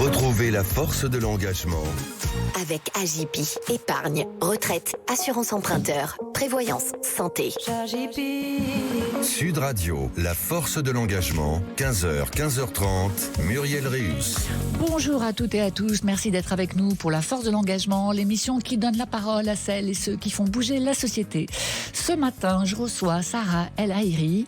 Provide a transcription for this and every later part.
Retrouvez la force de l'engagement. Avec Agipi, épargne, retraite, assurance emprunteur, prévoyance, santé. Sud Radio, la force de l'engagement, 15h, 15h30, Muriel Réus. Bonjour à toutes et à tous, merci d'être avec nous pour la force de l'engagement, l'émission qui donne la parole à celles et ceux qui font bouger la société. Ce matin, je reçois Sarah El Haïry,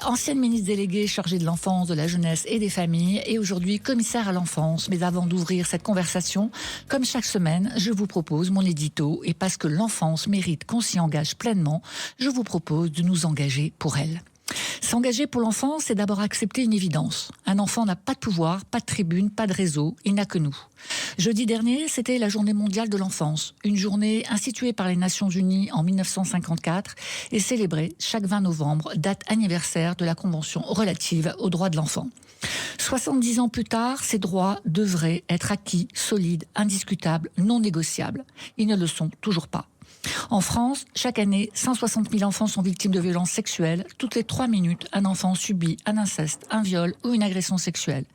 ancienne ministre déléguée chargée de l'enfance, de la jeunesse et des familles, et aujourd'hui commissaire à l'enfance. Mais avant d'ouvrir cette conversation, comme chaque semaine, je vous propose mon édito, et parce que l'enfance mérite qu'on s'y engage pleinement, je vous propose de nous engager pour elle. S'engager pour l'enfant, c'est d'abord accepter une évidence. Un enfant n'a pas de pouvoir, pas de tribune, pas de réseau, il n'a que nous. Jeudi dernier, c'était la journée mondiale de l'enfance, une journée instituée par les Nations Unies en 1954 et célébrée chaque 20 novembre, date anniversaire de la Convention relative aux droits de l'enfant. 70 ans plus tard, ces droits devraient être acquis, solides, indiscutables, non négociables. Ils ne le sont toujours pas. En France, chaque année, 160 000 enfants sont victimes de violences sexuelles. Toutes les 3 minutes, un enfant subit un inceste, un viol ou une agression sexuelle.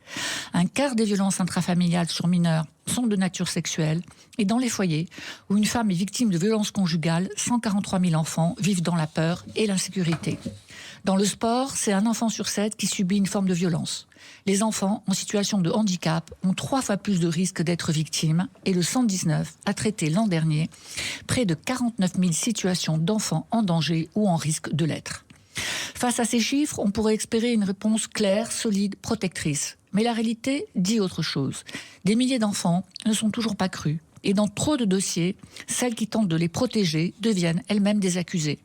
Un quart des violences intrafamiliales sur mineurs sont de nature sexuelle. Et dans les foyers où une femme est victime de violences conjugales, 143 000 enfants vivent dans la peur et l'insécurité. Dans le sport, c'est un enfant sur 7 qui subit une forme de violence. Les enfants en situation de handicap ont 3 fois plus de risques d'être victimes et le 119 a traité l'an dernier près de 49 000 situations d'enfants en danger ou en risque de l'être. Face à ces chiffres, on pourrait espérer une réponse claire, solide, protectrice. Mais la réalité dit autre chose. Des milliers d'enfants ne sont toujours pas crus. Et dans trop de dossiers, celles qui tentent de les protéger deviennent elles-mêmes des accusées.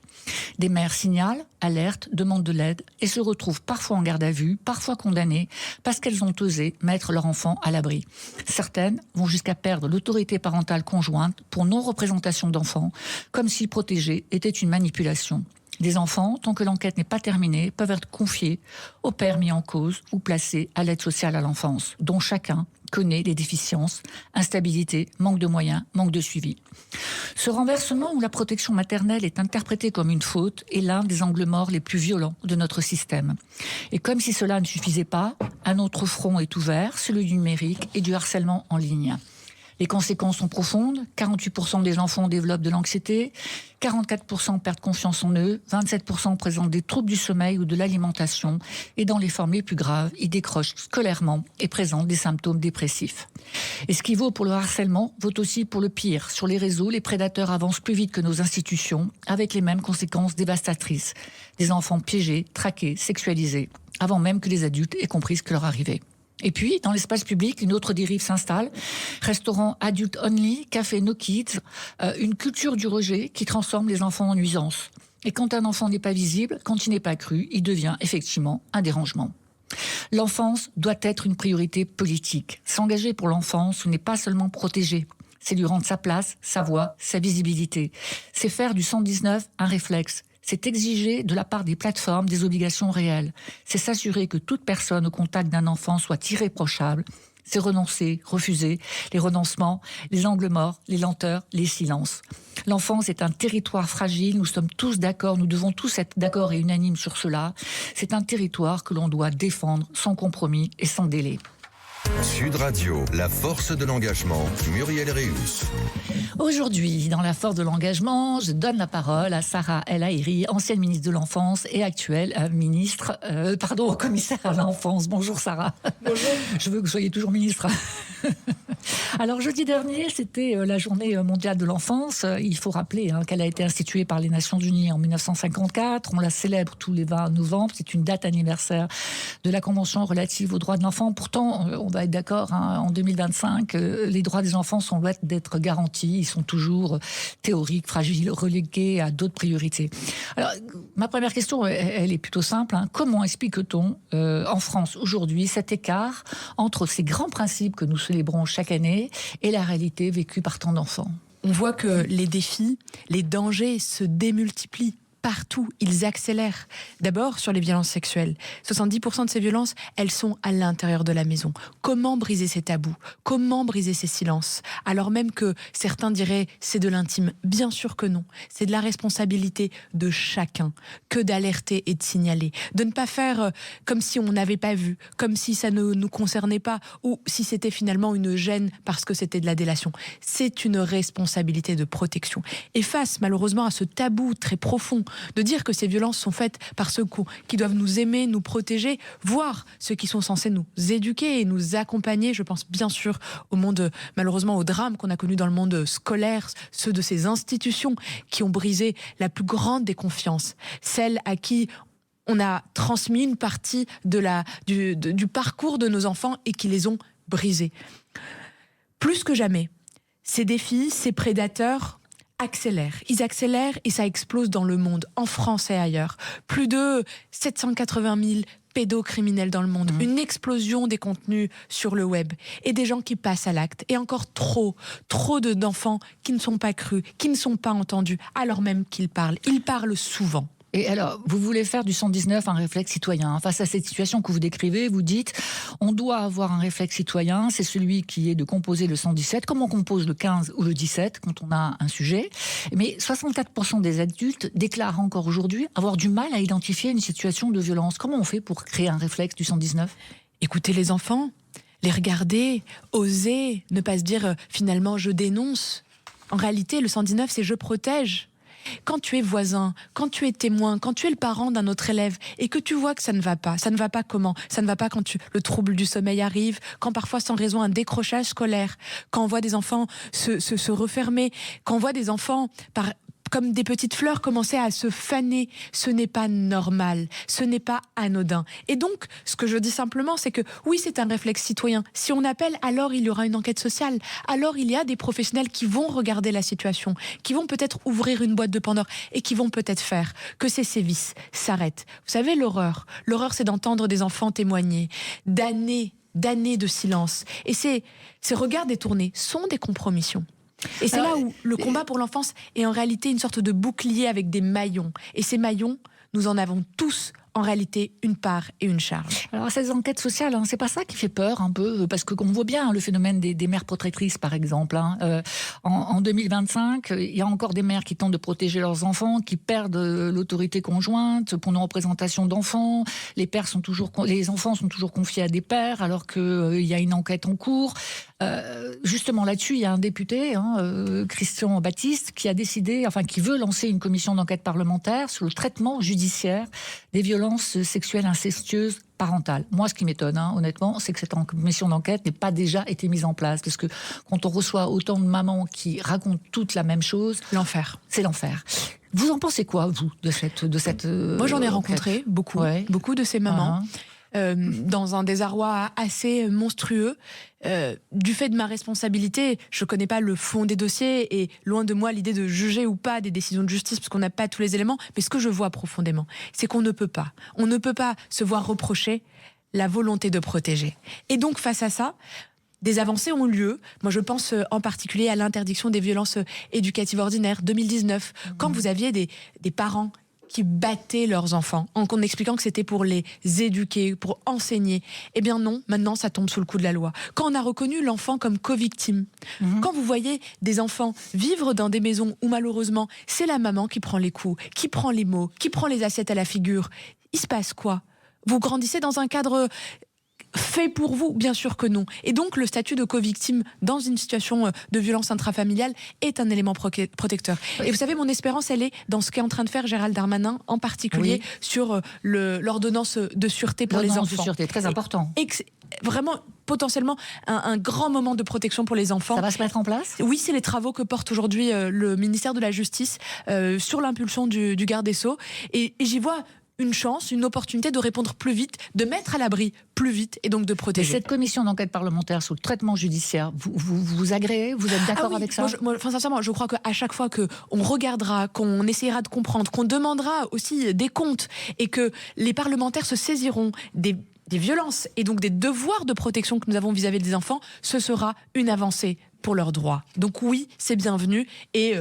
Des mères signalent, alertent, demandent de l'aide et se retrouvent parfois en garde à vue, parfois condamnées, parce qu'elles ont osé mettre leur enfant à l'abri. Certaines vont jusqu'à perdre l'autorité parentale conjointe pour non-représentation d'enfants, comme si protéger était une manipulation. Des enfants, tant que l'enquête n'est pas terminée, peuvent être confiés aux pères mis en cause ou placés à l'aide sociale à l'enfance, dont chacun connaît les déficiences, instabilité, manque de moyens, manque de suivi. Ce renversement où la protection maternelle est interprétée comme une faute est l'un des angles morts les plus violents de notre système. Et comme si cela ne suffisait pas, un autre front est ouvert, celui du numérique et du harcèlement en ligne. Les conséquences sont profondes, 48% des enfants développent de l'anxiété, 44% perdent confiance en eux, 27% présentent des troubles du sommeil ou de l'alimentation, et dans les formes les plus graves, ils décrochent scolairement et présentent des symptômes dépressifs. Et ce qui vaut pour le harcèlement vaut aussi pour le pire. Sur les réseaux, les prédateurs avancent plus vite que nos institutions, avec les mêmes conséquences dévastatrices. Des enfants piégés, traqués, sexualisés, avant même que les adultes aient compris ce que leur arrivait. Et puis, dans l'espace public, une autre dérive s'installe. Restaurants adult only, café no kids, une culture du rejet qui transforme les enfants en nuisance. Et quand un enfant n'est pas visible, quand il n'est pas cru, il devient effectivement un dérangement. L'enfance doit être une priorité politique. S'engager pour l'enfance, ce n'est pas seulement protéger. C'est lui rendre sa place, sa voix, sa visibilité. C'est faire du 119 un réflexe. C'est exiger de la part des plateformes des obligations réelles. C'est s'assurer que toute personne au contact d'un enfant soit irréprochable. C'est renoncer, refuser, les renoncements, les angles morts, les lenteurs, les silences. L'enfance est un territoire fragile, nous sommes tous d'accord, nous devons tous être d'accord et unanimes sur cela. C'est un territoire que l'on doit défendre sans compromis et sans délai. Sud Radio, la force de l'engagement, Muriel Réus. Aujourd'hui, dans la force de l'engagement, je donne la parole à Sarah El Haïry, ancienne ministre de l'Enfance et actuelle commissaire à l'enfance. Bonjour Sarah. Bonjour. Je veux que vous soyez toujours ministre. Alors jeudi dernier, c'était la journée mondiale de l'enfance. Il faut rappeler qu'elle a été instituée par les Nations Unies en 1954. On la célèbre tous les 20 novembre. C'est une date anniversaire de la Convention relative aux droits de l'enfant. Pourtant, on va être d'accord, en 2025, les droits des enfants sont loin d'être garantis. Ils sont toujours théoriques, fragiles, relégués à d'autres priorités. Alors, ma première question, elle est plutôt simple. Comment explique-t-on en France aujourd'hui cet écart entre ces grands principes que nous célébrons chaque année et la réalité vécue par tant d'enfants? On voit que les défis, les dangers se démultiplient partout, ils accélèrent. D'abord, sur les violences sexuelles. 70% de ces violences, elles sont à l'intérieur de la maison. Comment briser ces tabous? Comment briser ces silences? Alors même que certains diraient c'est de l'intime. Bien sûr que non. C'est de la responsabilité de chacun que d'alerter et de signaler. De ne pas faire comme si on n'avait pas vu, comme si ça ne nous concernait pas, ou si c'était finalement une gêne parce que c'était de la délation. C'est une responsabilité de protection. Et face malheureusement à ce tabou très profond de dire que ces violences sont faites par ceux qui doivent nous aimer, nous protéger, voire ceux qui sont censés nous éduquer et nous accompagner, je pense bien sûr au monde, malheureusement au drame qu'on a connu dans le monde scolaire, ceux de ces institutions qui ont brisé la plus grande des confiances, celles à qui on a transmis une partie du parcours de nos enfants et qui les ont brisés. Plus que jamais, ces défis, ces prédateurs accélèrent. Ils accélèrent et ça explose dans le monde, en France et ailleurs. Plus de 780 000 pédocriminels dans le monde, une explosion des contenus sur le web et des gens qui passent à l'acte. Et encore trop d'enfants qui ne sont pas crus, qui ne sont pas entendus, alors même qu'ils parlent. Ils parlent souvent. Et alors, vous voulez faire du 119 un réflexe citoyen. Face à cette situation que vous décrivez, vous dites, on doit avoir un réflexe citoyen, c'est celui qui est de composer le 117, comme on compose le 15 ou le 17 quand on a un sujet. Mais 64% des adultes déclarent encore aujourd'hui avoir du mal à identifier une situation de violence. Comment on fait pour créer un réflexe du 119 ? Écoutez les enfants, les regarder, oser, ne pas se dire finalement je dénonce. En réalité, le 119, c'est je protège. Quand tu es voisin, quand tu es témoin, quand tu es le parent d'un autre élève et que tu vois que ça ne va pas comment? Ça ne va pas quand le trouble du sommeil arrive, quand parfois sans raison un décrochage scolaire, quand on voit des enfants se refermer, quand on voit des enfants comme des petites fleurs commencer à se faner. Ce n'est pas normal, ce n'est pas anodin. Et donc, ce que je dis simplement, c'est que oui, c'est un réflexe citoyen. Si on appelle, alors il y aura une enquête sociale. Alors il y a des professionnels qui vont regarder la situation, qui vont peut-être ouvrir une boîte de Pandore et qui vont peut-être faire que ces sévices s'arrêtent. Vous savez, l'horreur, c'est d'entendre des enfants témoigner d'années de silence. Et ces regards détournés sont des compromissions. Et c'est là où le combat pour l'enfance est en réalité une sorte de bouclier avec des maillons. Et ces maillons, nous en avons tous en réalité une part et une charge. Alors ces enquêtes sociales, c'est pas ça qui fait peur un peu, parce qu'on voit bien le phénomène des mères protectrices par exemple. En 2025, il y a encore des mères qui tentent de protéger leurs enfants, qui perdent l'autorité conjointe pour non-représentation d'enfants. Les enfants sont toujours confiés à des pères alors qu'il y a une enquête en cours. Justement là-dessus, il y a un député, Christian Baptiste, qui veut lancer une commission d'enquête parlementaire sur le traitement judiciaire des violences sexuelles incestueuses parentales. Moi, ce qui m'étonne, honnêtement, c'est que cette commission d'enquête n'ait pas déjà été mise en place. Parce que quand on reçoit autant de mamans qui racontent toutes la même chose... L'enfer. C'est l'enfer. Vous en pensez quoi, vous, de cette Moi, j'en ai rencontré beaucoup de ces mamans. Dans un désarroi assez monstrueux. Du fait de ma responsabilité, je ne connais pas le fond des dossiers et loin de moi l'idée de juger ou pas des décisions de justice parce qu'on n'a pas tous les éléments. Mais ce que je vois profondément, c'est qu'on ne peut pas se voir reprocher la volonté de protéger. Et donc face à ça, des avancées ont lieu. Moi, je pense en particulier à l'interdiction des violences éducatives ordinaires, 2019, quand vous aviez des parents qui battaient leurs enfants en expliquant que c'était pour les éduquer, pour enseigner. Eh bien non, maintenant ça tombe sous le coup de la loi. Quand on a reconnu l'enfant comme co-victime, quand vous voyez des enfants vivre dans des maisons où malheureusement c'est la maman qui prend les coups, qui prend les mots, qui prend les assiettes à la figure, il se passe quoi? Vous grandissez dans un cadre fait pour vous? Bien sûr que non. Et donc le statut de co-victime dans une situation de violence intrafamiliale est un élément protecteur. Et vous savez, mon espérance, elle est dans ce qu'est en train de faire Gérald Darmanin, en particulier sur l'ordonnance de sûreté pour les enfants. L'ordonnance de sûreté, très important. Vraiment, potentiellement, un grand moment de protection pour les enfants. Ça va se mettre en place ? Oui, c'est les travaux que porte aujourd'hui le ministère de la Justice sur l'impulsion du garde des Sceaux. Et j'y vois une chance, une opportunité de répondre plus vite, de mettre à l'abri plus vite et donc de protéger. Et cette commission d'enquête parlementaire sur le traitement judiciaire, vous agréez? Vous êtes d'accord avec ça? Moi, sincèrement, je crois qu'à chaque fois qu'on regardera, qu'on essaiera de comprendre, qu'on demandera aussi des comptes et que les parlementaires se saisiront des violences et donc des devoirs de protection que nous avons vis-à-vis des enfants, ce sera une avancée pour leurs droits. Donc oui, c'est bienvenu et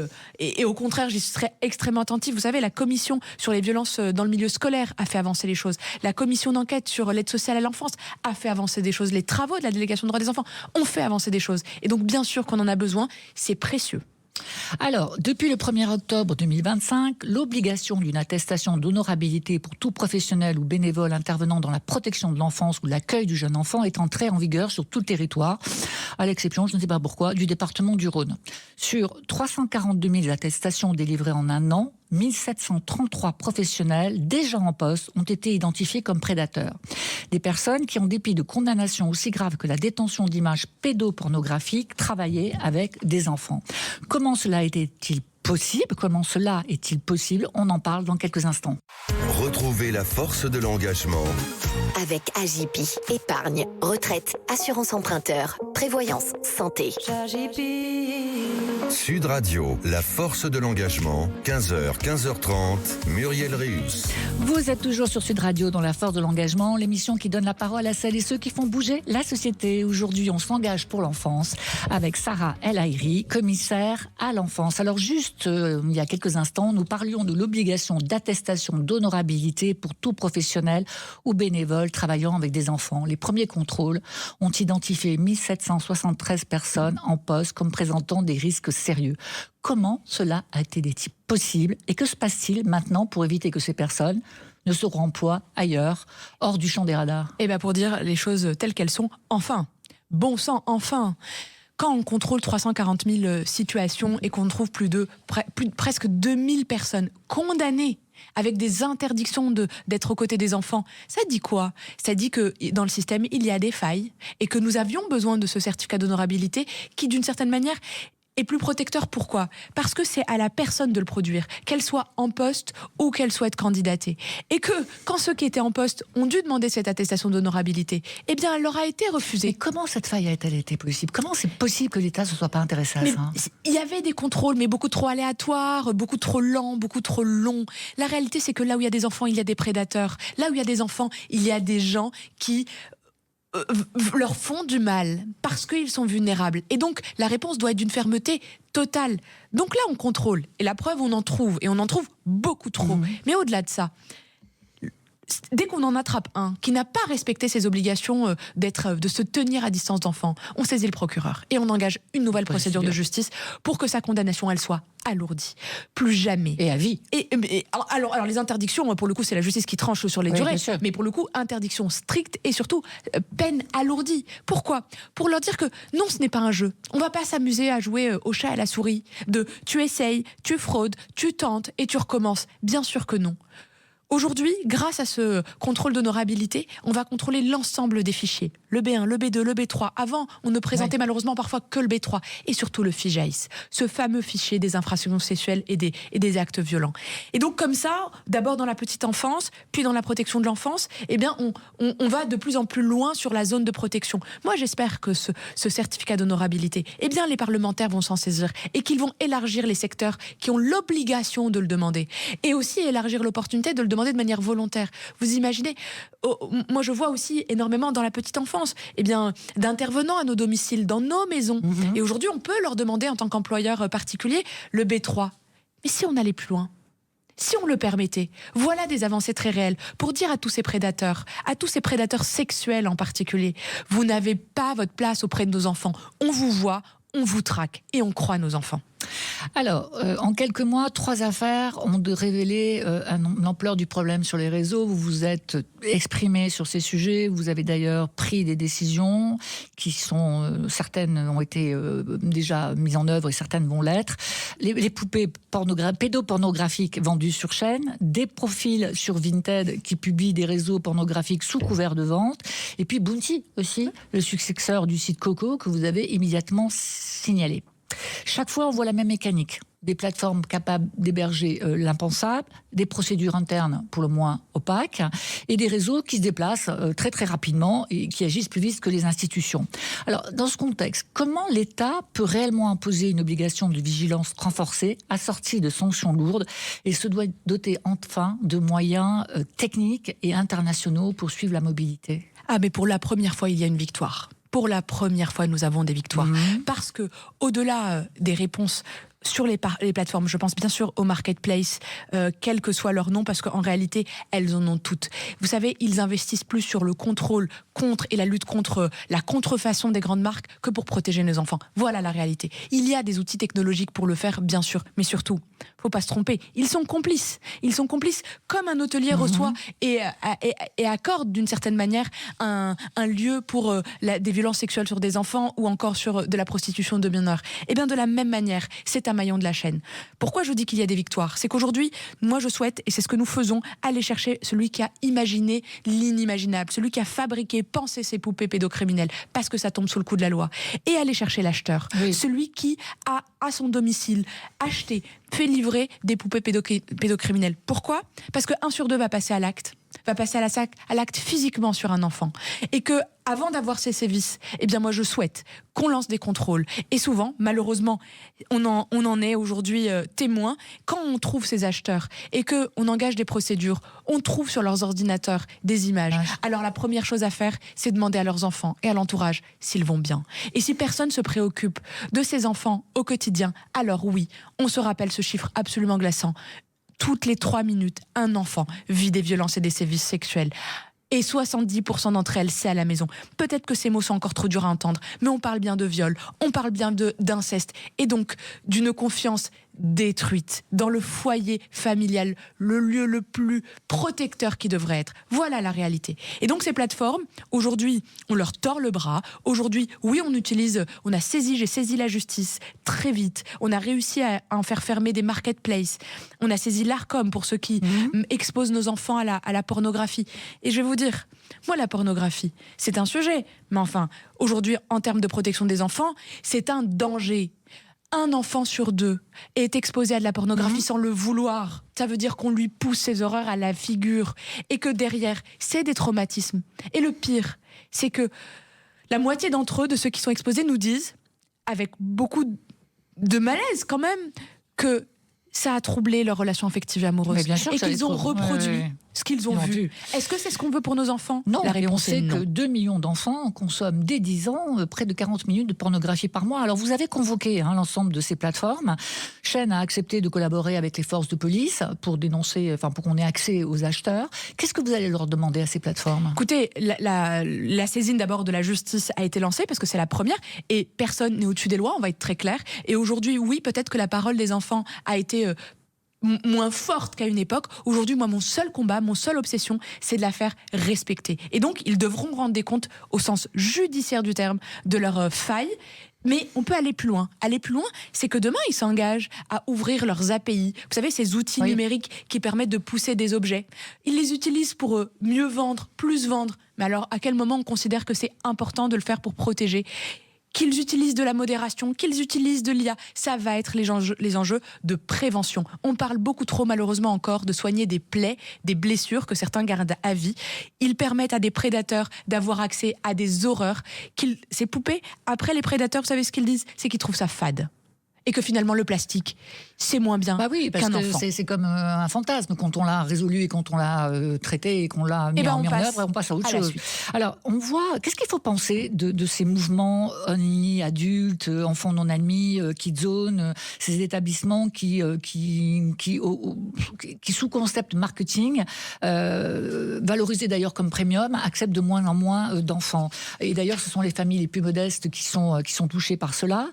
au contraire, j'y serais extrêmement attentive. Vous savez, la commission sur les violences dans le milieu scolaire a fait avancer les choses. La commission d'enquête sur l'aide sociale à l'enfance a fait avancer des choses. Les travaux de la délégation des droits des enfants ont fait avancer des choses. Et donc bien sûr qu'on en a besoin, c'est précieux. Alors, depuis le 1er octobre 2025, l'obligation d'une attestation d'honorabilité pour tout professionnel ou bénévole intervenant dans la protection de l'enfance ou l'accueil du jeune enfant est entrée en vigueur sur tout le territoire, à l'exception, je ne sais pas pourquoi, du département du Rhône. Sur 342 000 attestations délivrées en un an, 1733 professionnels déjà en poste ont été identifiés comme prédateurs. Des personnes qui, en dépit de condamnations aussi graves que la détention d'images pédopornographiques, travaillaient avec des enfants. Comment cela était-il possible ? Comment cela est-il possible ? On en parle dans quelques instants. Retrouvez la force de l'engagement. Avec Agipi, épargne, retraite, assurance emprunteur, prévoyance, santé. Sud Radio, la force de l'engagement, 15h, 15h30, Muriel Réus. Vous êtes toujours sur Sud Radio dans la force de l'engagement, l'émission qui donne la parole à celles et ceux qui font bouger la société. Aujourd'hui, on s'engage pour l'enfance avec Sarah El Haïry, commissaire à l'enfance. Alors juste il y a quelques instants, nous parlions de l'obligation d'attestation d'honorabilité pour tout professionnel ou bénévole travaillant avec des enfants. Les premiers contrôles ont identifié 1773 personnes en poste comme présentant des risques sérieux. Comment cela a été possible et que se passe-t-il maintenant pour éviter que ces personnes ne se remploi ailleurs, hors du champ des radars? Et bien pour dire les choses telles qu'elles sont, enfin, bon sang, enfin. Quand on contrôle 340 000 situations et qu'on trouve presque 2000 personnes condamnées avec des interdictions d'être aux côtés des enfants, ça dit quoi ? Ça dit que dans le système, il y a des failles et que nous avions besoin de ce certificat d'honorabilité qui, d'une certaine manière, est plus protecteur. Pourquoi ? Parce que c'est à la personne de le produire, qu'elle soit en poste ou qu'elle souhaite candidater. Et que, quand ceux qui étaient en poste ont dû demander cette attestation d'honorabilité, eh bien, elle leur a été refusée. Et comment cette faille a-t-elle été possible ? Comment c'est possible que l'État ne se soit pas intéressé à ça ? Il y avait des contrôles, mais beaucoup trop aléatoires, beaucoup trop lents, beaucoup trop longs. La réalité, c'est que là où il y a des enfants, il y a des prédateurs. Là où il y a des enfants, il y a des gens qui leur font du mal parce qu'ils sont vulnérables. Et donc, la réponse doit être d'une fermeté totale. Donc là, on contrôle. Et la preuve, on en trouve. Et on en trouve beaucoup trop. Mais au-delà de ça, dès qu'on en attrape un qui n'a pas respecté ses obligations de se tenir à distance d'enfant, on saisit le procureur et on engage une nouvelle procédure de justice pour que sa condamnation, elle soit alourdie. Plus jamais. Et à vie. Alors les interdictions, pour le coup, c'est la justice qui tranche sur les durées, mais pour le coup, interdiction stricte et surtout peine alourdie. Pourquoi ? Pour leur dire que non, ce n'est pas un jeu. On ne va pas s'amuser à jouer au chat et à la souris, de tu essayes, tu fraudes, tu tentes et tu recommences. Bien sûr que non. Aujourd'hui, grâce à ce contrôle d'honorabilité, on va contrôler l'ensemble des fichiers. Le B1, le B2, le B3. Avant, on ne présentait malheureusement parfois que le B3. Et surtout le FIJAIS, ce fameux fichier des infractions sexuelles et des actes violents. Et donc comme ça, d'abord dans la petite enfance, puis dans la protection de l'enfance, eh bien on va de plus en plus loin sur la zone de protection. Moi, j'espère que ce certificat d'honorabilité, eh bien les parlementaires vont s'en saisir et qu'ils vont élargir les secteurs qui ont l'obligation de le demander. Et aussi élargir l'opportunité de le demander de manière volontaire. Vous imaginez, moi je vois aussi énormément dans la petite enfance, eh bien, d'intervenants à nos domiciles, dans nos maisons. Et aujourd'hui, on peut leur demander en tant qu'employeur particulier le B3. Mais si on allait plus loin, si on le permettait, voilà des avancées très réelles pour dire à tous ces prédateurs sexuels en particulier, vous n'avez pas votre place auprès de nos enfants. On vous voit, on vous traque et on croit nos enfants. Alors, en quelques mois, 3 affaires ont révélé l'ampleur du problème sur les réseaux. Vous vous êtes exprimé sur ces sujets. Vous avez d'ailleurs pris des décisions qui sont... certaines ont été déjà mises en œuvre et certaines vont l'être. Les poupées pédopornographiques vendues sur chaîne, des profils sur Vinted qui publient des réseaux pornographiques sous couvert de vente, et puis Bounty aussi, le successeur du site Coco que vous avez immédiatement signalé. Chaque fois, on voit la même mécanique. Des plateformes capables d'héberger l'impensable, des procédures internes pour le moins opaques, et des réseaux qui se déplacent très très rapidement et qui agissent plus vite que les institutions. Alors, dans ce contexte, comment l'État peut réellement imposer une obligation de vigilance renforcée, assortie de sanctions lourdes, et se doit doter enfin de moyens techniques et internationaux pour suivre la mobilité ? Ah, mais pour la première fois, il y a une victoire. pour la première fois, nous avons des victoires. Parce que, au-delà des réponses sur les plateformes, je pense bien sûr aux marketplaces, quel que soit leur nom, parce qu'en réalité, elles en ont toutes. Vous savez, ils investissent plus sur le contrôle contre et la lutte contre la contrefaçon des grandes marques que pour protéger nos enfants. Voilà la réalité. Il y a des outils technologiques pour le faire, bien sûr, mais surtout, faut pas se tromper, ils sont complices. Ils sont complices comme un hôtelier reçoit et accorde d'une certaine manière un lieu pour des violences sexuelles sur des enfants ou encore sur de la prostitution de mineurs. Et bien de la même manière, c'est un maillon de la chaîne. Pourquoi je vous dis qu'il y a des victoires ? C'est qu'aujourd'hui, moi je souhaite, et c'est ce que nous faisons, aller chercher celui qui a imaginé l'inimaginable, celui qui a fabriqué, pensé ces poupées pédocriminelles, parce que ça tombe sous le coup de la loi, et aller chercher l'acheteur, celui qui a à son domicile acheté, fait livrer des poupées pédocriminelles. Pourquoi ? Parce que 1 sur 2 va passer à l'acte. Va passer à l'acte physiquement sur un enfant. Et que, avant d'avoir ces sévices, eh bien moi je souhaite qu'on lance des contrôles. Et souvent, malheureusement, on en est aujourd'hui témoin, quand on trouve ces acheteurs et qu'on engage des procédures, on trouve sur leurs ordinateurs des images. Alors la première chose à faire, c'est demander à leurs enfants et à l'entourage s'ils vont bien. Et si personne ne se préoccupe de ces enfants au quotidien, alors oui, on se rappelle ce chiffre absolument glaçant. Toutes les 3 minutes, un enfant vit des violences et des sévices sexuels. Et 70% d'entre elles, c'est à la maison. Peut-être que ces mots sont encore trop durs à entendre, mais on parle bien de viol, on parle bien d'inceste, et donc d'une confiance détruite dans le foyer familial, le lieu le plus protecteur qui devrait être. Voilà la réalité. Et donc ces plateformes, aujourd'hui, on leur tord le bras. Aujourd'hui, oui, j'ai saisi la justice très vite. On a réussi à en faire fermer des marketplaces. On a saisi l'Arcom pour ceux qui exposent nos enfants à la pornographie. Et je vais vous dire, moi, la pornographie, c'est un sujet. Mais enfin, aujourd'hui, en termes de protection des enfants, c'est un danger. 1 enfant sur 2 est exposé à de la pornographie sans le vouloir. Ça veut dire qu'on lui pousse ces horreurs à la figure et que derrière, c'est des traumatismes. Et le pire, c'est que la moitié d'entre eux, de ceux qui sont exposés, nous disent, avec beaucoup de malaise quand même, que ça a troublé leur relation affective et amoureuse. Mais bien sûr et qu'ils ont reproduit ce qu'ils ont vu. Est-ce que c'est ce qu'on veut pour nos enfants ? Non, la réponse et on sait est non. que 2 millions d'enfants consomment dès 10 ans près de 40 minutes de pornographie par mois. Alors vous avez convoqué l'ensemble de ces plateformes. Chaîne a accepté de collaborer avec les forces de police pour dénoncer, pour qu'on ait accès aux acheteurs. Qu'est-ce que vous allez leur demander à ces plateformes ? Écoutez, la saisine d'abord de la justice a été lancée parce que c'est la première et personne n'est au-dessus des lois, on va être très clair. Et aujourd'hui, oui, peut-être que la parole des enfants a été moins forte qu'à une époque. Aujourd'hui, moi, mon seul combat, mon seule obsession, c'est de la faire respecter. Et donc, ils devront rendre des comptes au sens judiciaire du terme de leurs failles. Mais on peut aller plus loin. Aller plus loin, c'est que demain, ils s'engagent à ouvrir leurs API. Vous savez, ces outils numériques qui permettent de pousser des objets. Ils les utilisent pour mieux vendre, plus vendre. Mais alors, à quel moment on considère que c'est important de le faire pour protéger ? Qu'ils utilisent de la modération, qu'ils utilisent de l'IA, ça va être les enjeux de prévention. On parle beaucoup trop malheureusement encore de soigner des plaies, des blessures que certains gardent à vie. Ils permettent à des prédateurs d'avoir accès à des horreurs. Ces poupées, après les prédateurs, vous savez ce qu'ils disent ? C'est qu'ils trouvent ça fade. Et que finalement le plastique, c'est moins bien qu'un enfant. C'est comme un fantasme. Quand on l'a résolu et quand on l'a traité et qu'on l'a mis en œuvre, on passe à autre chose. Alors, on voit, qu'est-ce qu'il faut penser de ces mouvements only, adultes, enfants non admis, Kidzone, ces établissements qui sous concept marketing, valorisés d'ailleurs comme premium, acceptent de moins en moins d'enfants. Et d'ailleurs, ce sont les familles les plus modestes qui sont touchées par cela.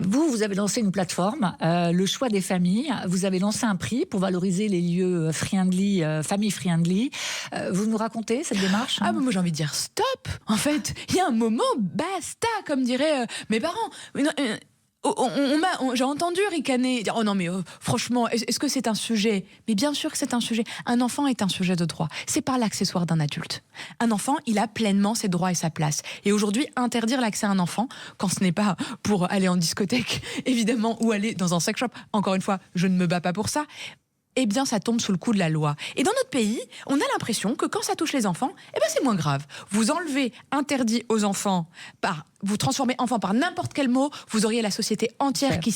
Vous avez lancé une plateforme, le choix des familles. Vous avez lancé un prix pour valoriser les lieux friendly, famille friendly. Vous nous racontez cette démarche ? Moi j'ai envie de dire stop. En fait, il y a un moment, basta, comme diraient mes parents. J'ai entendu ricaner, dire « Oh non mais franchement, est-ce que c'est un sujet ?» Mais bien sûr que c'est un sujet. Un enfant est un sujet de droit. C'est pas l'accessoire d'un adulte. Un enfant, il a pleinement ses droits et sa place. Et aujourd'hui, interdire l'accès à un enfant, quand ce n'est pas pour aller en discothèque, évidemment, ou aller dans un sex shop, encore une fois, je ne me bats pas pour ça, eh bien, ça tombe sous le coup de la loi. Et dans notre pays, on a l'impression que quand ça touche les enfants, c'est moins grave. Vous enlevez interdit aux enfants vous transformez enfant par n'importe quel mot, vous auriez la société entière qui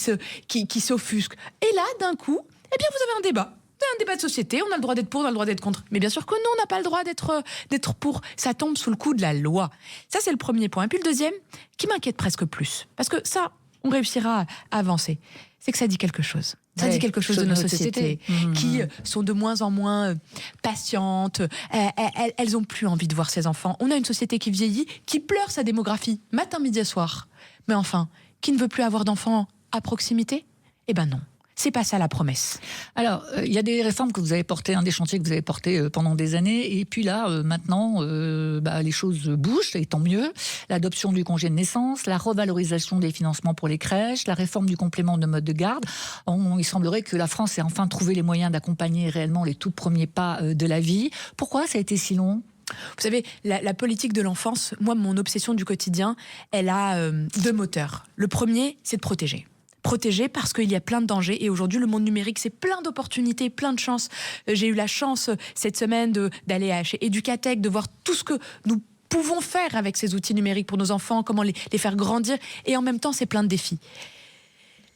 s'offusque. Et là, d'un coup, vous avez un débat. C'est un débat de société, on a le droit d'être pour, on a le droit d'être contre. Mais bien sûr que non, on n'a pas le droit d'être pour. Ça tombe sous le coup de la loi. Ça, c'est le premier point. Et puis le deuxième, qui m'inquiète presque plus, parce que ça, on réussira à avancer, c'est que ça dit quelque chose. Ça dit quelque chose de nos sociétés qui sont de moins en moins patientes. Elles n'ont plus envie de voir ces enfants. On a une société qui vieillit, qui pleure sa démographie, matin, midi et soir. Mais enfin, qui ne veut plus avoir d'enfants à proximité ? Eh ben non. C'est pas ça la promesse. Alors, il y a des réformes que vous avez portées, des chantiers que vous avez portés pendant des années. Et puis là, maintenant, les choses bougent, et tant mieux. L'adoption du congé de naissance, la revalorisation des financements pour les crèches, la réforme du complément de mode de garde. Il semblerait que la France ait enfin trouvé les moyens d'accompagner réellement les tout premiers pas de la vie. Pourquoi ça a été si long ? Vous savez, la politique de l'enfance, moi, mon obsession du quotidien, elle a deux moteurs. Le premier, c'est de protéger. Protéger parce qu'il y a plein de dangers et aujourd'hui le monde numérique c'est plein d'opportunités, plein de chances. J'ai eu la chance cette semaine d'aller chez Educatech, de voir tout ce que nous pouvons faire avec ces outils numériques pour nos enfants, comment les faire grandir et en même temps c'est plein de défis.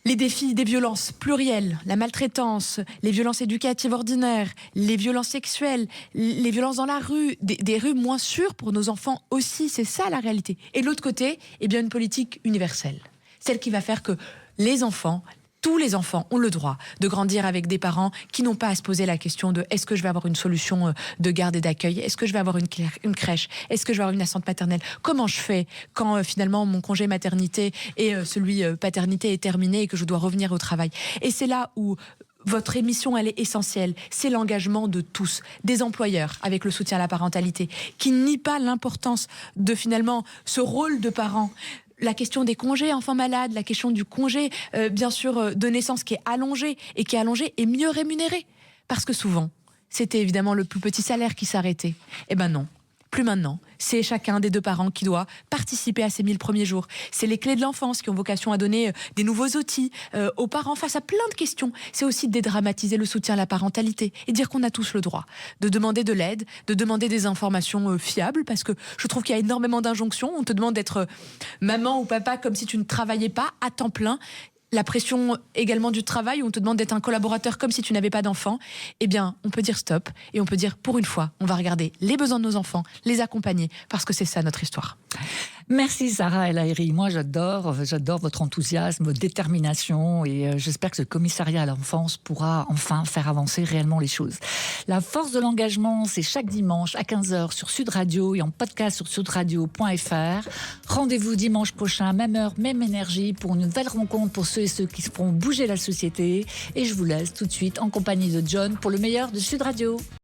Les défis des violences plurielles, la maltraitance, les violences éducatives ordinaires, les violences sexuelles, les violences dans la rue, des rues moins sûres pour nos enfants aussi, c'est ça la réalité. Et de l'autre côté, eh bien une politique universelle, celle qui va faire que les enfants, tous les enfants ont le droit de grandir avec des parents qui n'ont pas à se poser la question de est-ce que je vais avoir une solution de garde et d'accueil ? Est-ce que je vais avoir une crèche ? Est-ce que je vais avoir une assistante paternelle ? Comment je fais quand finalement mon congé maternité et celui paternité est terminé et que je dois revenir au travail ? Et c'est là où votre émission, elle est essentielle. C'est l'engagement de tous, des employeurs avec le soutien à la parentalité, qui nie pas l'importance de finalement ce rôle de parent. La question des congés enfants malades, la question du congé, bien sûr, de naissance qui est allongé et mieux rémunéré. Parce que souvent, c'était évidemment le plus petit salaire qui s'arrêtait. Eh ben non, plus maintenant. C'est chacun des deux parents qui doit participer à ces 1000 premiers jours. C'est les clés de l'enfance qui ont vocation à donner des nouveaux outils aux parents face à plein de questions. C'est aussi dédramatiser le soutien à la parentalité et dire qu'on a tous le droit de demander de l'aide, de demander des informations fiables, parce que je trouve qu'il y a énormément d'injonctions. On te demande d'être maman ou papa comme si tu ne travaillais pas à temps plein. La pression également du travail, où on te demande d'être un collaborateur comme si tu n'avais pas d'enfant. Eh bien, on peut dire stop et on peut dire pour une fois, on va regarder les besoins de nos enfants, les accompagner, parce que c'est ça notre histoire. Merci Sarah El Haïry. Moi j'adore votre enthousiasme, votre détermination et j'espère que ce commissariat à l'enfance pourra enfin faire avancer réellement les choses. La force de l'engagement, c'est chaque dimanche à 15h sur Sud Radio et en podcast sur sudradio.fr. Rendez-vous dimanche prochain, même heure, même énergie pour une nouvelle rencontre pour ceux et ceux qui feront bouger la société. Et je vous laisse tout de suite en compagnie de John pour le meilleur de Sud Radio.